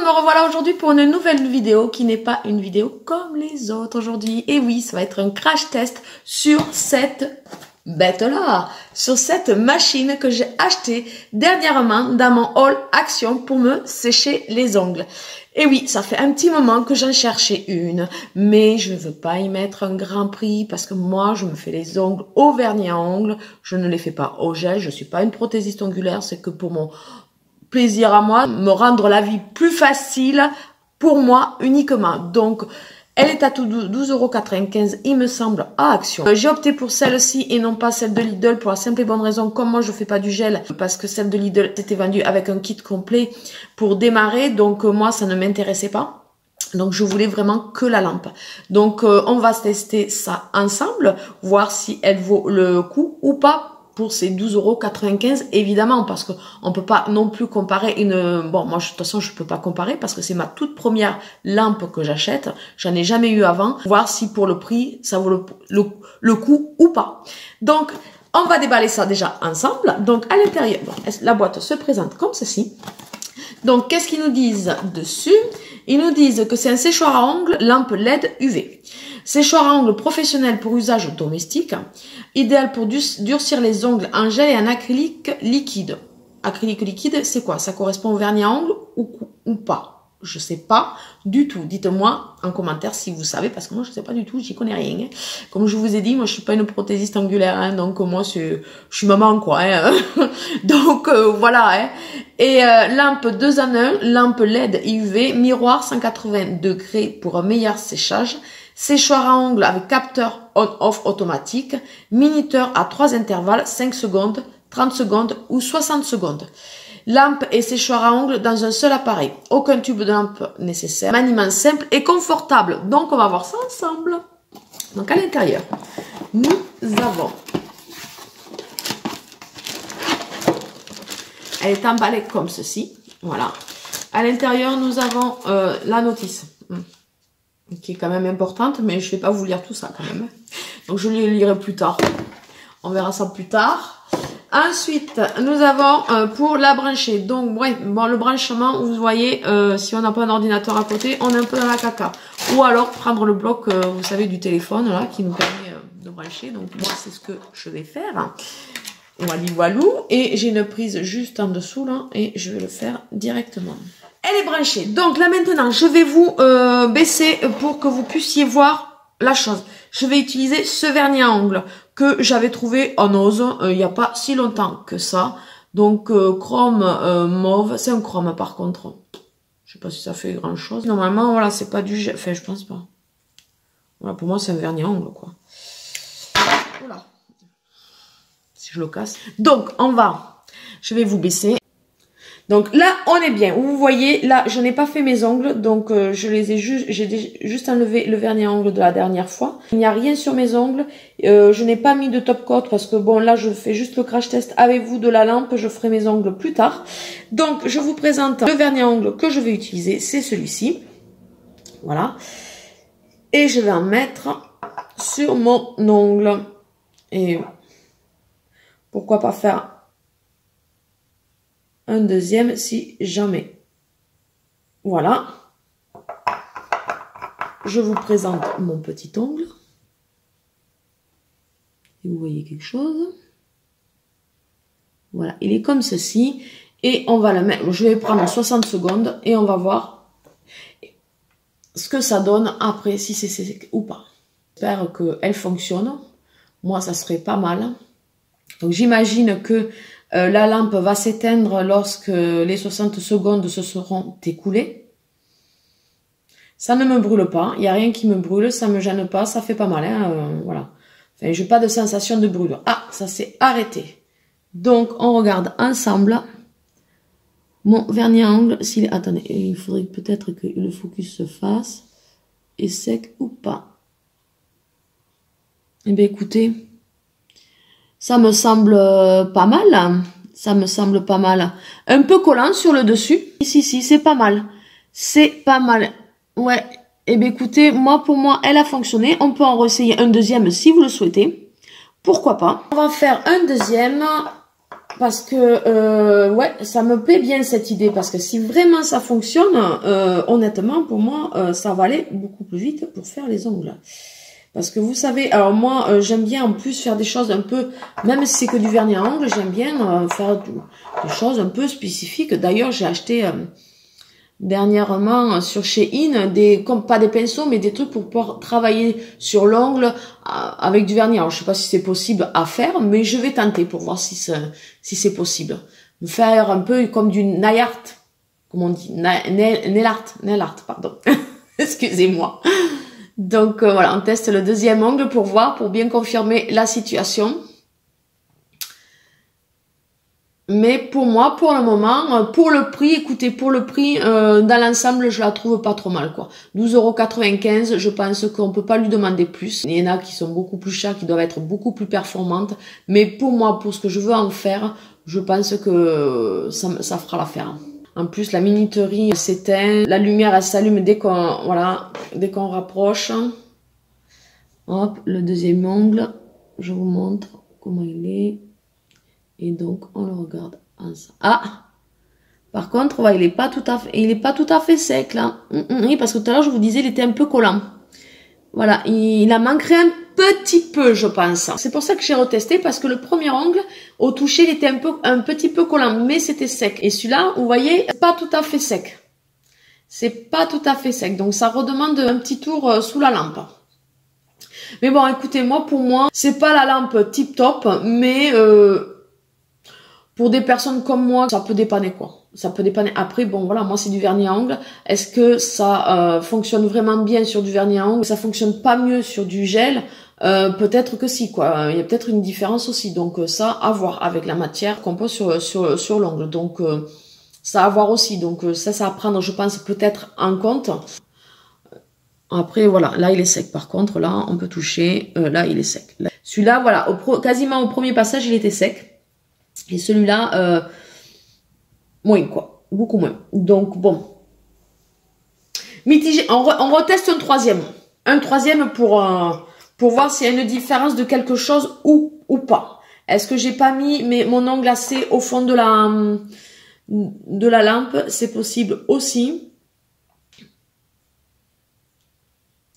me revoilà aujourd'hui pour une nouvelle vidéo qui n'est pas une vidéo comme les autres aujourd'hui. Et oui, ça va être un crash test sur cette bête-là, sur cette machine que j'ai achetée dernièrement dans mon haul Action pour me sécher les ongles. Et oui, ça fait un petit moment que j'en cherchais une, mais je ne veux pas y mettre un grand prix parce que moi, je me fais les ongles au vernis à ongles, je ne les fais pas au gel, je suis pas une prothésiste ongulaire, c'est que pour mon plaisir à moi, me rendre la vie plus facile pour moi uniquement. Donc, elle est à tout 12,95 €, il me semble, à Action. J'ai opté pour celle-ci et non pas celle de Lidl pour la simple et bonne raison, comme moi je fais pas du gel, parce que celle de Lidl était vendue avec un kit complet pour démarrer, donc moi ça ne m'intéressait pas. Donc je voulais vraiment que la lampe. Donc on va tester ça ensemble, voir si elle vaut le coup ou pas pour ces 12,95 € évidemment, parce que on peut pas non plus comparer une... Bon, moi de toute façon je peux pas comparer parce que c'est ma toute première lampe que j'achète, j'en ai jamais eu avant, voir si pour le prix ça vaut le coup ou pas. Donc on va déballer ça déjà ensemble. Donc à l'intérieur, bon, la boîte se présente comme ceci. Donc qu'est-ce qu'ils nous disent dessus? Ils nous disent que c'est un séchoir à ongles lampe LED UV. Séchoir à ongles professionnel pour usage domestique, idéal pour durcir les ongles en gel et en acrylique liquide. Acrylique liquide, c'est quoi? Ça correspond au vernis à ongles ou pas? Je sais pas du tout. Dites-moi en commentaire si vous savez, parce que moi je sais pas du tout, j'y connais rien. Comme je vous ai dit, moi je suis pas une prothésiste angulaire, hein, donc moi je suis maman quoi. Hein. Donc voilà. Hein. Et lampe 2 en 1, lampe LED UV, miroir 180 degrés pour un meilleur séchage, séchoir à ongles avec capteur on-off automatique, minuteur à 3 intervalles, 5 secondes, 30 secondes ou 60 secondes. Lampe et séchoir à ongles dans un seul appareil. Aucun tube de lampe nécessaire. Maniement simple et confortable. Donc on va voir ça ensemble. Donc à l'intérieur, nous avons... Elle est emballée comme ceci. Voilà. À l'intérieur, nous avons la notice. Qui est quand même importante, mais je ne vais pas vous lire tout ça quand même. Donc je le lirai plus tard. On verra ça plus tard. Ensuite, nous avons pour la brancher. Donc, ouais, bon, le branchement, vous voyez, si on n'a pas un ordinateur à côté, on est un peu dans la caca. Ou alors prendre le bloc, vous savez, du téléphone, là, qui nous permet de brancher. Donc, moi, c'est ce que je vais faire. Walou. Et j'ai une prise juste en dessous, là, et je vais le faire directement. Elle est branchée. Donc, là, maintenant, je vais vous baisser pour que vous puissiez voir la chose. Je vais utiliser ce vernis à ongles que j'avais trouvé en Ose il n'y a pas si longtemps que ça. Donc chrome mauve, c'est un chrome par contre. Je sais pas si ça fait grand chose. Normalement voilà, c'est pas du gel, enfin je pense pas. Voilà, pour moi c'est un vernis à ongles quoi. Voilà. Si je le casse. Donc je vais vous baisser. Donc là, on est bien. Vous voyez, là, je n'ai pas fait mes ongles, donc j'ai juste enlevé le vernis à ongles de la dernière fois. Il n'y a rien sur mes ongles. Je n'ai pas mis de top coat parce que bon, là, je fais juste le crash test avec vous de la lampe. Je ferai mes ongles plus tard. Donc, je vous présente le vernis à ongles que je vais utiliser. C'est celui-ci. Voilà. Et je vais en mettre sur mon ongle. Et pourquoi pas faire un deuxième si jamais. Voilà. Je vous présente mon petit ongle. Et vous voyez quelque chose. Voilà, il est comme ceci. Et on va la mettre, je vais prendre 60 secondes et on va voir ce que ça donne après, si c'est sec ou pas. J'espère qu'elle fonctionne. Moi, ça serait pas mal. Donc j'imagine que la lampe va s'éteindre lorsque les 60 secondes se seront écoulées. Ça ne me brûle pas, il n'y a rien qui me brûle, ça me gêne pas, ça fait pas mal, hein, voilà. Enfin, j'ai pas de sensation de brûlure. Ah, ça s'est arrêté. Donc, on regarde ensemble mon vernis à ongles. Attendez, il faudrait peut-être que le focus se fasse. Est sec ou pas? Eh bien, écoutez... Ça me semble pas mal. Ça me semble pas mal. Un peu collant sur le dessus. Si, c'est pas mal. C'est pas mal. Ouais. Eh bien, écoutez, pour moi, elle a fonctionné. On peut en réessayer un deuxième si vous le souhaitez. Pourquoi pas. On va faire un deuxième. parce que ouais, ça me plaît bien cette idée, parce que si vraiment ça fonctionne, honnêtement pour moi ça va aller beaucoup plus vite pour faire les ongles. Parce que vous savez, alors moi j'aime bien en plus faire des choses un peu, même si c'est que du vernis à ongles, j'aime bien faire des choses un peu spécifiques. D'ailleurs j'ai acheté dernièrement sur Shein pas des pinceaux mais des trucs pour pouvoir travailler sur l'ongle avec du vernis. Alors je sais pas si c'est possible à faire, mais je vais tenter pour voir si c'est possible. Me faire un peu comme du nail art, comme on dit, nail art, pardon. Excusez-moi. Donc voilà, on teste le deuxième ongle pour voir, pour bien confirmer la situation. Mais pour moi, pour le moment, pour le prix, écoutez, pour le prix, dans l'ensemble, je la trouve pas trop mal, quoi. 12,95 €, je pense qu'on peut pas lui demander plus. Il y en a qui sont beaucoup plus chers, qui doivent être beaucoup plus performantes. Mais pour moi, pour ce que je veux en faire, je pense que ça fera l'affaire. En plus, la minuterie s'éteint, la lumière, elle s'allume dès qu'on, voilà, dès qu'on rapproche. Hop, le deuxième ongle, je vous montre comment il est. Et donc, on le regarde ensemble. Ah! Par contre, ouais, il est pas tout à fait sec, là. Oui, parce que tout à l'heure, je vous disais, il était un peu collant. Voilà, il en manquerait un petit peu, je pense. C'est pour ça que j'ai retesté, parce que le premier ongle, au toucher, il était un petit peu collant, mais c'était sec. Et celui-là, vous voyez, pas tout à fait sec. C'est pas tout à fait sec. Donc, ça redemande un petit tour sous la lampe. Mais bon, écoutez, pour moi, c'est pas la lampe tip top, mais pour des personnes comme moi, ça peut dépanner, quoi. Ça peut dépanner. Après, bon, voilà, moi, c'est du vernis à ongles. Est-ce que ça fonctionne vraiment bien sur du vernis à ongles? Ça fonctionne pas mieux sur du gel? Peut-être que si, quoi. Il y a peut-être une différence aussi. Donc, ça, à voir avec la matière qu'on pose sur l'ongle. Donc, ça à voir aussi. Donc, ça à prendre, je pense, peut-être en compte. Après, voilà, là, il est sec. Par contre, là, on peut toucher. Là, il est sec. Celui-là, voilà, quasiment au premier passage, il était sec. Et celui-là, moins, quoi. Beaucoup moins. Donc, bon. Mitigé. On reteste un troisième. Un troisième pour voir s'il y a une différence de quelque chose ou pas. Est-ce que j'ai pas mis mon ongle assez au fond de la lampe? C'est possible aussi.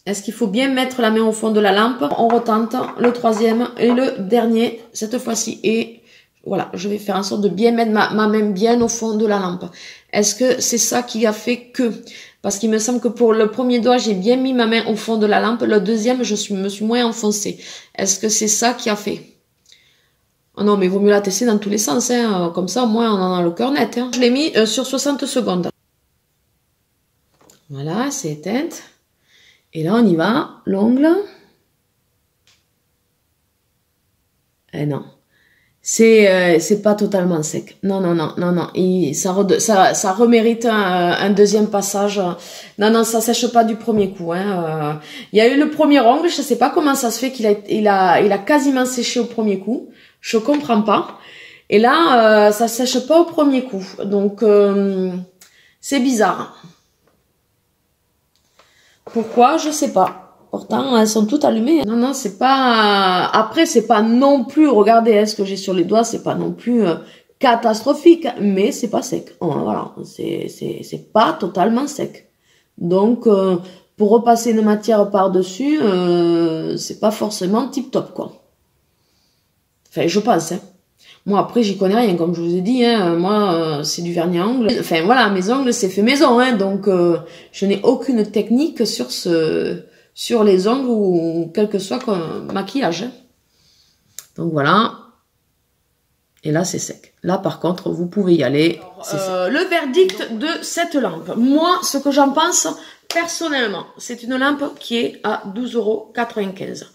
Est-ce qu'il faut bien mettre la main au fond de la lampe? On retente le troisième et le dernier, cette fois-ci. Et voilà, je vais faire en sorte de bien mettre ma main bien au fond de la lampe. Est-ce que c'est ça qui a fait que... Parce qu'il me semble que pour le premier doigt, j'ai bien mis ma main au fond de la lampe. Le deuxième, me suis moins enfoncée. Est-ce que c'est ça qui a fait? Oh non, mais il vaut mieux la tester dans tous les sens. Hein. Comme ça, au moins, on en a le cœur net. Hein. Je l'ai mis sur 60 secondes. Voilà, c'est éteinte. Et là, on y va. L'ongle. Eh non. C'est pas totalement sec. Non. Et ça remérite un deuxième passage. Non, ça sèche pas du premier coup. Hein. Il y a eu le premier ongle. Je sais pas comment ça se fait qu'il a quasiment séché au premier coup. Je comprends pas. Et là, ça sèche pas au premier coup. Donc, c'est bizarre. Pourquoi? Je sais pas. Pourtant, elles sont toutes allumées. Non, c'est pas... Après, c'est pas non plus... Regardez, ce que j'ai sur les doigts, c'est pas non plus catastrophique. Mais c'est pas sec. Voilà, c'est pas totalement sec. Donc, pour repasser une matière par-dessus, c'est pas forcément tip-top, quoi. Enfin, je pense, hein. Moi, après, j'y connais rien, comme je vous ai dit. Hein. Moi, c'est du vernis à ongles. Enfin, voilà, mes ongles, c'est fait maison. Hein. Donc, je n'ai aucune technique sur les ongles ou quel que soit comme maquillage. Donc, voilà. Et là, c'est sec. Là, par contre, vous pouvez y aller. Le verdict de cette lampe. Moi, ce que j'en pense, personnellement, c'est une lampe qui est à 12,95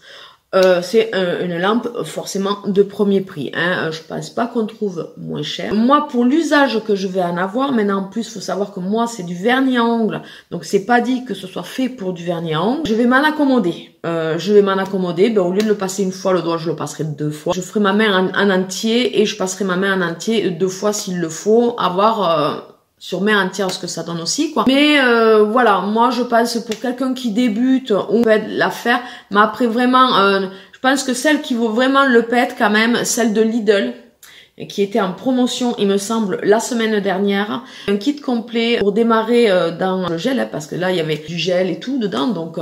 €. C'est une lampe forcément de premier prix. Hein. Je pense pas qu'on trouve moins cher. Moi, pour l'usage que je vais en avoir, maintenant en plus, il faut savoir que moi, c'est du vernis à ongles. Donc, c'est pas dit que ce soit fait pour du vernis à ongles. Je vais m'en accommoder. Ben, au lieu de le passer une fois, le doigt, je le passerai 2 fois. Je ferai ma main en entier et je passerai ma main en entier 2 fois s'il le faut. Avoir... sur main entière, ce que ça donne aussi, quoi. Mais voilà, moi je pense pour quelqu'un qui débute, on peut la faire. Mais après vraiment, je pense que celle qui vaut vraiment le pet quand même, celle de Lidl. qui était en promotion, il me semble, la semaine dernière. Un kit complet pour démarrer dans le gel, hein, parce que là, il y avait du gel et tout dedans. Donc,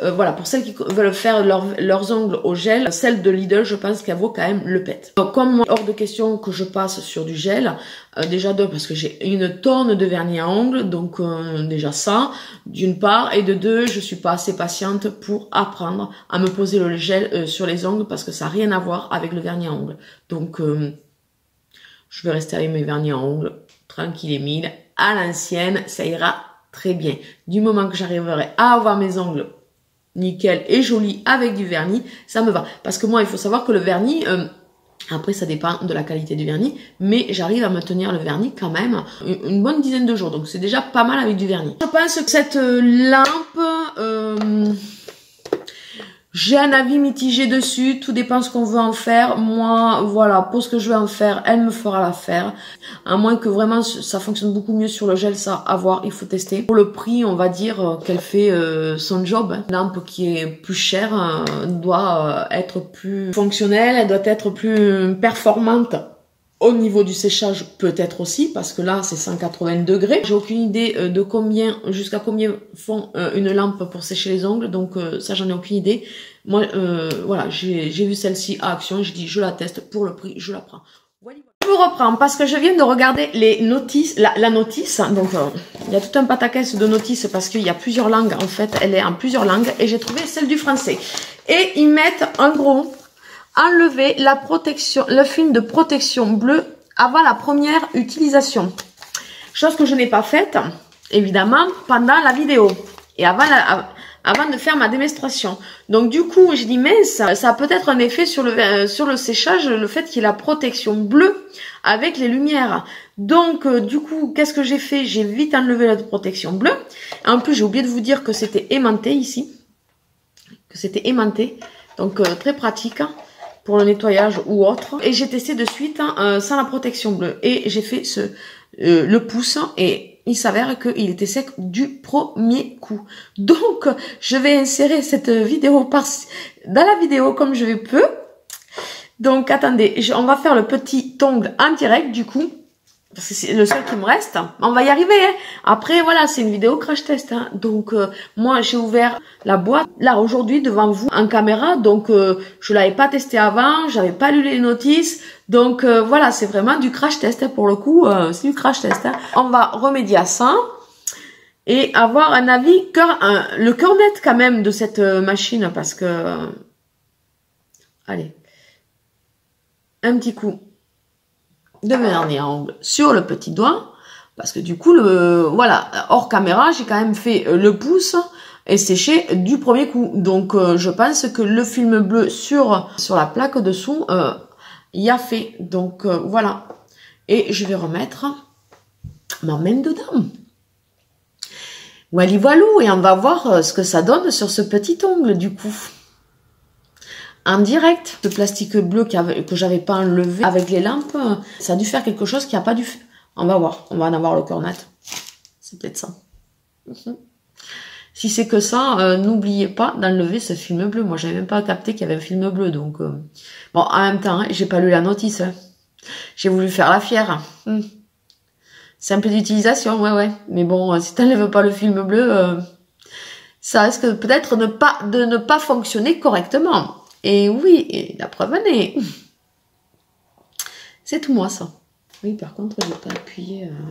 voilà, pour celles qui veulent faire leurs ongles au gel, celle de Lidl, je pense qu'elle vaut quand même le pet. Donc, comme hors de question que je passe sur du gel, déjà deux, parce que j'ai une tonne de vernis à ongles, donc déjà ça, d'une part, et de deux, je suis pas assez patiente pour apprendre à me poser le gel sur les ongles, parce que ça n'a rien à voir avec le vernis à ongles. Donc, je vais rester avec mes vernis à ongles, tranquille et mille, à l'ancienne, ça ira très bien. Du moment que j'arriverai à avoir mes ongles nickel et joli avec du vernis, ça me va. Parce que moi, il faut savoir que le vernis, après ça dépend de la qualité du vernis, mais j'arrive à me tenir le vernis quand même une bonne dizaine de jours. Donc c'est déjà pas mal avec du vernis. Je pense que cette lampe... j'ai un avis mitigé dessus, tout dépend ce qu'on veut en faire. Moi, voilà, pour ce que je vais en faire, elle me fera l'affaire. À moins que vraiment ça fonctionne beaucoup mieux sur le gel, ça, à voir, il faut tester. Pour le prix, on va dire qu'elle fait son job. Une lampe qui est plus chère doit être plus fonctionnelle, elle doit être plus performante. Au niveau du séchage, peut-être aussi, parce que là, c'est 180 degrés. J'ai aucune idée de combien, jusqu'à combien font une lampe pour sécher les ongles, donc ça, j'en ai aucune idée. Moi, voilà, j'ai vu celle-ci à Action, j'ai dit, je la teste, pour le prix, je la prends. Voilà. Je vous reprends, parce que je viens de regarder les notices, la notice, donc il y a tout un pataquès de notices, parce qu'il y a plusieurs langues, en fait, elle est en plusieurs langues, et j'ai trouvé celle du français. Et ils mettent, en gros... enlever la protection, le film de protection bleu avant la première utilisation. Chose que je n'ai pas faite, évidemment, pendant la vidéo et avant de faire ma démonstration. Donc du coup, j'ai dit, mais ça a peut-être un effet sur le séchage, le fait qu'il y ait la protection bleue avec les lumières. Donc du coup, qu'est-ce que j'ai fait? J'ai vite enlevé la protection bleue. En plus, j'ai oublié de vous dire que c'était aimanté ici. Que c'était aimanté. Donc très pratique pour le nettoyage ou autre. Et j'ai testé de suite sans la protection bleue. Et j'ai fait le pouce et il s'avère qu'il était sec du premier coup. Donc, je vais insérer cette vidéo dans la vidéo comme je peux. Donc, attendez, on va faire le petit ongle en direct du coup. Parce que c'est le seul qui me reste. On va y arriver, hein. Après, voilà, c'est une vidéo crash test, hein. Donc, moi, j'ai ouvert la boîte, là, aujourd'hui, devant vous, en caméra. Donc, je l'avais pas testé avant, j'avais pas lu les notices. Donc, voilà, c'est vraiment du crash test, hein. Pour le coup, c'est du crash test, hein. On va remédier à ça. Et avoir un avis, le cœur net, quand même, de cette machine. Parce que... allez. Un petit coup de vernis à ongles sur le petit doigt, parce que du coup, voilà, hors caméra, j'ai quand même fait le pouce et séché du premier coup. Donc, je pense que le film bleu sur la plaque dessous y a fait. Donc, voilà. Et je vais remettre ma main dedans. Wally voilou, et on va voir ce que ça donne sur ce petit ongle, du coup. En direct, le plastique bleu que j'avais pas enlevé avec les lampes, ça a dû faire quelque chose qui a pas dû faire. On va voir, on va en avoir le cœur net. C'est peut-être ça. Si c'est que ça, n'oubliez pas d'enlever ce film bleu. Moi, j'avais même pas capté qu'il y avait un film bleu, donc... Bon, en même temps, hein, j'ai pas lu la notice. Hein. J'ai voulu faire la fière. Simple d'utilisation, ouais. Mais bon, si t'enlèves pas le film bleu, ça risque peut-être de ne pas fonctionner correctement. Et oui, et la preuve en est. C'est tout moi, ça. Oui, par contre,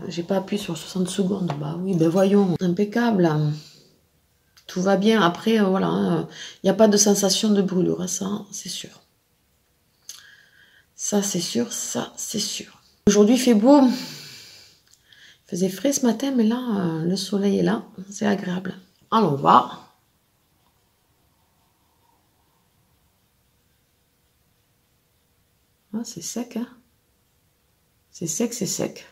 j'ai pas appuyé sur 60 secondes. Bah oui, ben voyons, impeccable. Tout va bien. Après, voilà, il n'y a pas de sensation de brûlure, ça, c'est sûr. Ça, c'est sûr, ça, c'est sûr. Aujourd'hui, il fait beau. Il faisait frais ce matin, mais là, le soleil est là. C'est agréable. Allons voir. Ah, c'est sec, hein. C'est sec, c'est sec.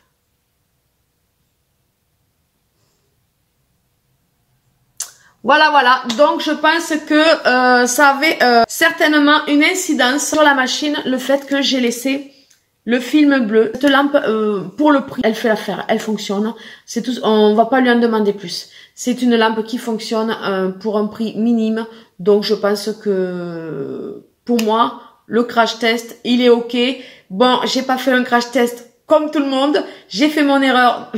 Voilà. Donc, je pense que ça avait certainement une incidence sur la machine, le fait que j'ai laissé le film bleu. Cette lampe, pour le prix, elle fait l'affaire, elle fonctionne. C'est tout, on va pas lui en demander plus. C'est une lampe qui fonctionne pour un prix minime. Donc, je pense que pour moi... le crash test, il est ok. Bon, j'ai pas fait un crash test comme tout le monde. J'ai fait mon erreur.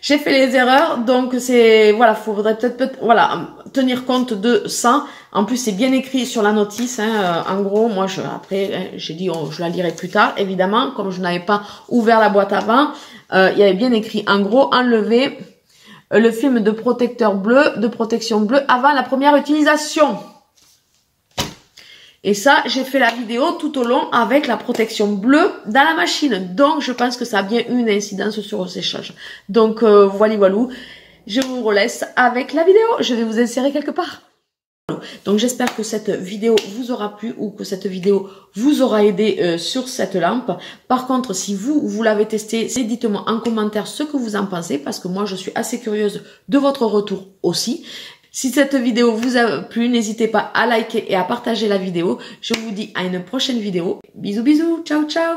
J'ai fait les erreurs, donc c'est, voilà, faudrait peut-être, voilà, tenir compte de ça. En plus, c'est bien écrit sur la notice, hein, en gros, moi, après, hein, j'ai dit, je la lirai plus tard, évidemment, comme je n'avais pas ouvert la boîte avant, il y avait bien écrit, en gros, enlever le film de protecteur bleu, de protection bleue avant la première utilisation. Et ça, j'ai fait la vidéo tout au long avec la protection bleue dans la machine. Donc, je pense que ça a bien eu une incidence sur le séchage. Donc, voilà, je vous relaisse avec la vidéo. Je vais vous insérer quelque part. Donc, j'espère que cette vidéo vous aura plu ou que cette vidéo vous aura aidé sur cette lampe. Par contre, si vous l'avez testé, dites-moi en commentaire ce que vous en pensez parce que moi, je suis assez curieuse de votre retour aussi. Si cette vidéo vous a plu, n'hésitez pas à liker et à partager la vidéo. Je vous dis à une prochaine vidéo. Bisous, bisous. Ciao, ciao.